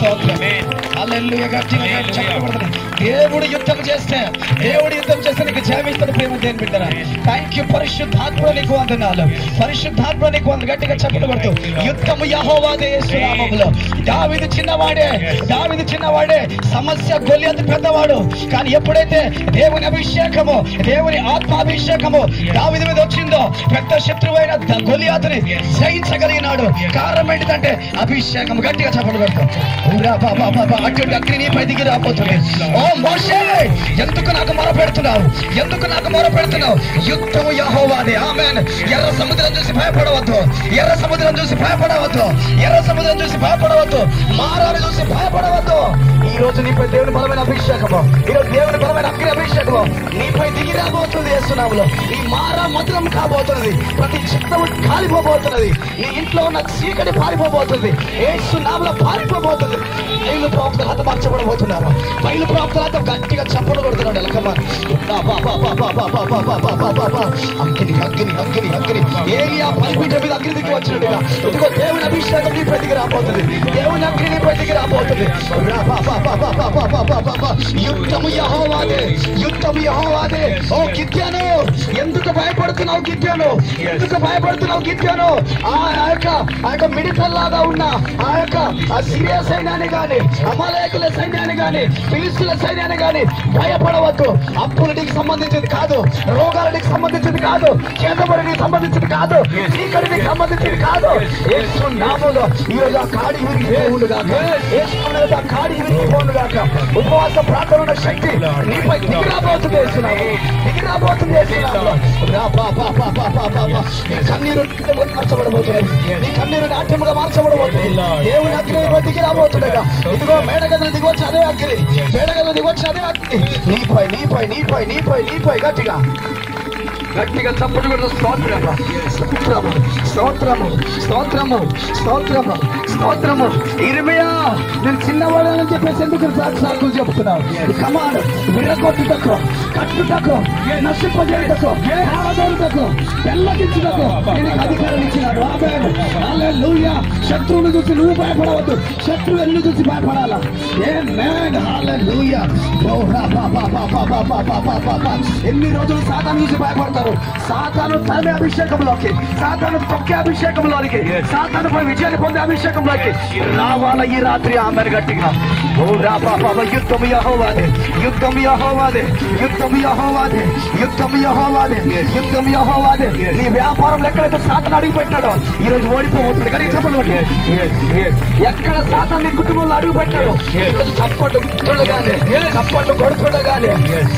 స్తోత్రం. హల్లెలూయా. గట్టిగా చెప్పబడుతుంది. దేవుడు యుద్ధం చేస్తే నీకు జయమిస్తాడు. ప్రేమ దేని బిడ్డరా, థ్యాంక్ యూ పరిశుద్ధాత్మ, నీకు వందనాలు. పరిశుద్ధాత్మ నీకు వందనాలు. గట్టిగా చెప్పబడుతూ యుద్ధము యెహోవాదే. యేసు నామములో దావీదు చిన్నవాడే, సమస్య గొలియాతు పెద్దవాడు. కానీ ఎప్పుడైతే దేవుని అభిషేకము, దేవుని ఆత్మాభిషేకము దావీదు మీద వచ్చిందో పెద్ద శత్రువైన గొలియాతుని జయించగలిగినాడు. కారణం ఏంటంటే అభిషేకం. గట్టిగా చెప్పబడుతూ అటు అగ్ని నీపై దిగి రాబోతుంది. ఓ మోషే, ఎందుకు నాకు మొరపెడుతున్నావు? యుద్ధము యెహోవాదే. ఆమేన్. ఎర్ర సముద్రం చూసి భయపడవద్దు. మారాన్ని చూసి భయపడవద్దు. ఈ రోజు నీపై దేవుని బలమైన అభిషేకము, ఈరోజు దేవుని బలమైన అగ్ని అభిషేకము నీపై దిగి రాబోతుంది. యేసునామములో ఈ మారా మధురం కాబోతున్నది. ప్రతి చిత్తము కాలిపోబోతున్నది. నీ ఇంట్లో ఉన్న చీకటి పారిపోబోతుంది. యేసునామములో పారిపోబోతుంది. బయలు ప్రవక్తలు హతమార్చబడబోతున్నారు. బయలు ప్రవక్తలతో గట్టిగా చప్పట్లు కొడుతున్నాడు. ఏలియా బలిపీఠం మీద అగ్ని దిగి వచ్చినట్టుగా ఇదిగో దేవుని అభిషేకం నీపై దిగి రాబోతుంది. దేవుని అగ్ని నీపై దిగి రాబోతుంది. యుద్ధము యెహోవాదే. ఓ గిద్యోను, ఎందుకు భయపడుతున్నావు గిద్యోను? ఆ యొక్క మిడితల్లాగా ఉన్న ఆ యొక్క సిరియా సైన్యాన్ని గాని, అమాలేకుల సైన్యాన్ని గాని, ఫిలిష్తీయుల సైన్యాన్ని గాని భయపడవద్దు. అప్పులకి సంబంధించింది కాదు, రోగాలకి సంబంధించింది కాదు, చేతబడికి సంబంధించింది కాదు, చీకటికి సంబంధించింది కాదు. యేసు నామములో ఈరోజు ఆ కాడి విరిగిపోవునుగాక. ఉపవాస ప్రార్థన శక్తి నీపై దిగి రాబోతుంది. నీ కన్నీరు నాట్యముగా మార్చబడబోతుంది. దేవుని అగ్ని దిగి రాబోతుండగా ఇదిగో మేడగదులు దిగొచ్చి అదే అగ్ని, నీపై గట్టిగా చప్పట్లు కూడా స్తోత్రము. ఇర్మియా, నేను చిన్నవాడని చెప్పేసి ఎందుకు సాకులు చెప్తున్నావు? కమాన్ విరగొట్టుటకు, కట్టుటకు, నశింపజేయుటకు, ఆరాధనకు, పెళ్ళగించుటకు నేను అధికారం ఇచ్చినాడు. హల్లెలూయా. శత్రువును చూసి నువ్వు భయపడవద్దు, శత్రువు ఎన్ని చూసి భయపడాలా. హల్లెలూయా. ఎన్ని రోజులు సాతాను చూసి భయపడతారు? సాతాను తనే అభిషేకంలోకి, సాతాను తొక్కే అభిషేకంలోనికి, సాతానుపై విజయాన్ని పొందే అభిషేకంలోకి రావాల ఈ రాత్రి. ఆమె గట్టిగా యుద్ధము యెహోవాదే. నీ వ్యాపారంలో ఎక్కడైతే సాతాను అడుగు పెట్టాడో ఈరోజు ఓడిపోతుంది. కానీ చెప్పండి, ఎక్కడ సాతాను నీ కుటుంబంలో అడుగు పెట్టాడో చప్పట్లు కొడుతుండగానే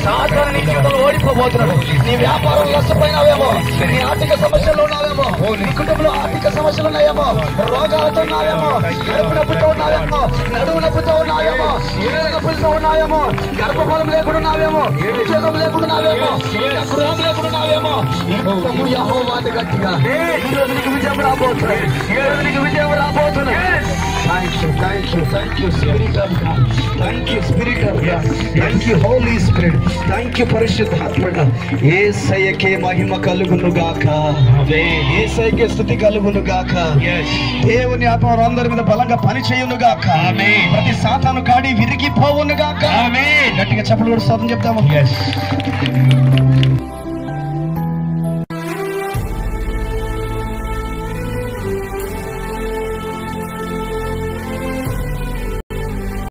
సాతాను నీ జీవితంలో ఓడిపోబోతున్నాడు. నీ వ్యాపారం నష్టపోయినావేమో, నీ ఆర్థిక సమస్యలు ఉన్నావేమో, నీ కుటుంబంలో ఆర్థిక సమస్యలు ఉన్నాయేమో, రోగాలతో ఉన్నావేమో, కడుపు నొప్పితో ఉన్నావేమో, నడుము నొప్పితో ఉన్నావేమో, ఏళ్ళ నొప్పులతో ఉన్నావేమో, గర్భఫలం లేకుండా ఉన్నావేమో, ఉద్యోగం లేకుండా ఉన్నావేమో, గృహం లేకుండా ఉన్నావేమో. యెహోవాది గట్టిగా ఈ రోజు నీకు విజయం రాబోతుంది. Thank you Spirit of God. Thank you Spirit of God. Thank you Holy Spirit. Thank you పరిశుద్ధాత్మ. యేసయ్యకే మహిమ కలుగును గాక. యేసయ్యకే స్తుతి కలుగును గాక. దేవుని ఆత్మ అందరి మీద బలంగా పని చేయును గాక. ప్రతి సాతాను కాడి విరిగిపోవును గాక. గట్టిగా చెప్పలు కూడా స్తోత్రం చెప్తాము.